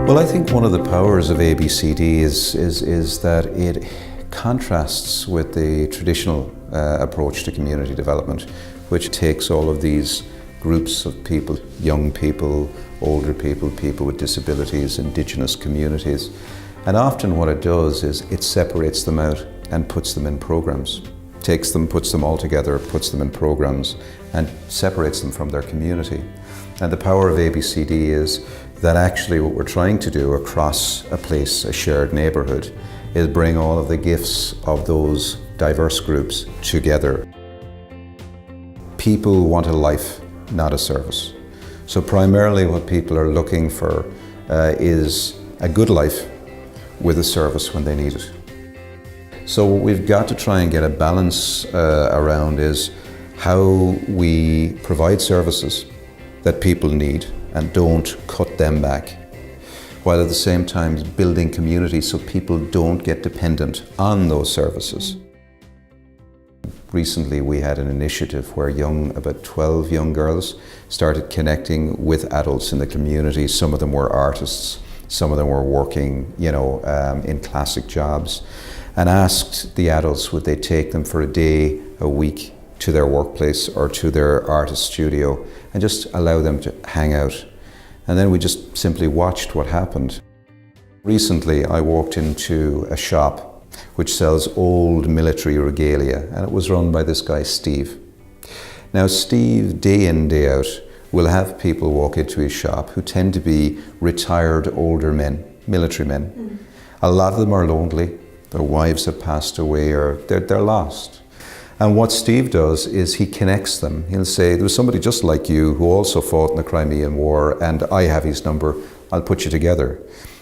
Well, I think one of the powers of ABCD is that it contrasts with the traditional approach to community development, which takes all of these groups of people, young people, older people, people with disabilities, indigenous communities, and often what it does is it separates them out and puts them in programs. Takes them, puts them all together, puts them in programs and separates them from their community. And the power of ABCD is that actually what we're trying to do across a place, a shared neighbourhood, is bring all of the gifts of those diverse groups together. People want a life, not a service. So primarily what people are looking for is a good life with a service when they need it. So what we've got to try and get a balance around is how we provide services that people need and don't cut them back, while at the same time building community so people don't get dependent on those services. Recently we had an initiative where about 12 young girls started connecting with adults in the community. Some of them were artists, some of them were working, in classic jobs, and asked the adults would they take them for a day, a week, to their workplace or to their artist studio and just allow them to hang out. And then we just simply watched what happened. Recently I walked into a shop which sells old military regalia, and it was run by this guy Steve. Now Steve, day in, day out, will have people walk into his shop who tend to be retired older men, military men. A lot of them are lonely, their wives have passed away or they're lost. And what Steve does is he connects them. He'll say, there was somebody just like you who also fought in the Crimean War and I have his number, I'll put you together.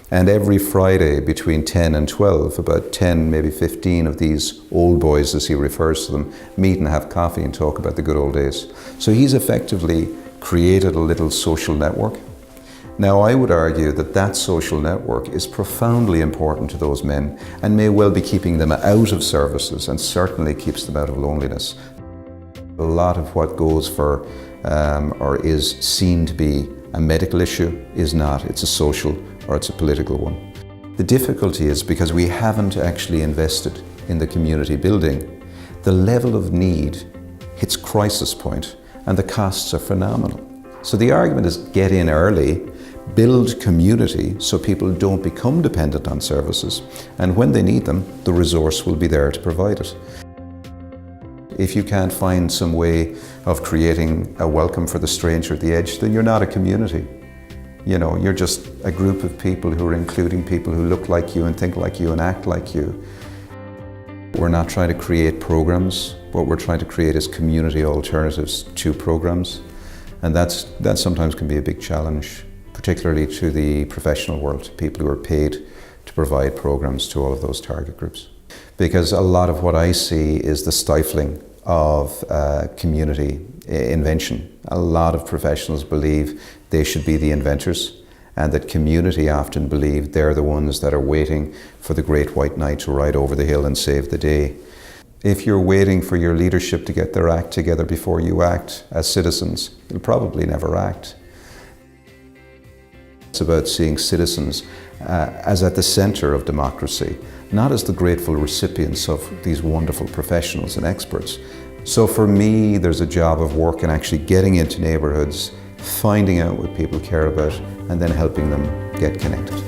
And every Friday between 10 and 12, about 10, maybe 15 of these old boys, as he refers to them, meet and have coffee and talk about the good old days. So he's effectively created a little social network. Now I would argue that that social network is profoundly important to those men and may well be keeping them out of services and certainly keeps them out of loneliness. A lot of what goes for or is seen to be a medical issue is not. It's a social or it's a political one. The difficulty is because we haven't actually invested in the community building. The level of need hits crisis point and the costs are phenomenal. So the argument is get in early, build community so people don't become dependent on services, and when they need them, the resource will be there to provide it. If you can't find some way of creating a welcome for the stranger at the edge, then you're not a community. You're just a group of people who are including people who look like you and think like you and act like you. We're not trying to create programs. What we're trying to create is community alternatives to programs. And that sometimes can be a big challenge, particularly to the professional world, people who are paid to provide programs to all of those target groups. Because a lot of what I see is the stifling of community invention. A lot of professionals believe they should be the inventors, and that community often believe they're the ones that are waiting for the great white knight to ride over the hill and save the day. If you're waiting for your leadership to get their act together before you act as citizens, you'll probably never act. It's about seeing citizens as at the centre of democracy, not as the grateful recipients of these wonderful professionals and experts. So for me, there's a job of work in actually getting into neighbourhoods, finding out what people care about, and then helping them get connected.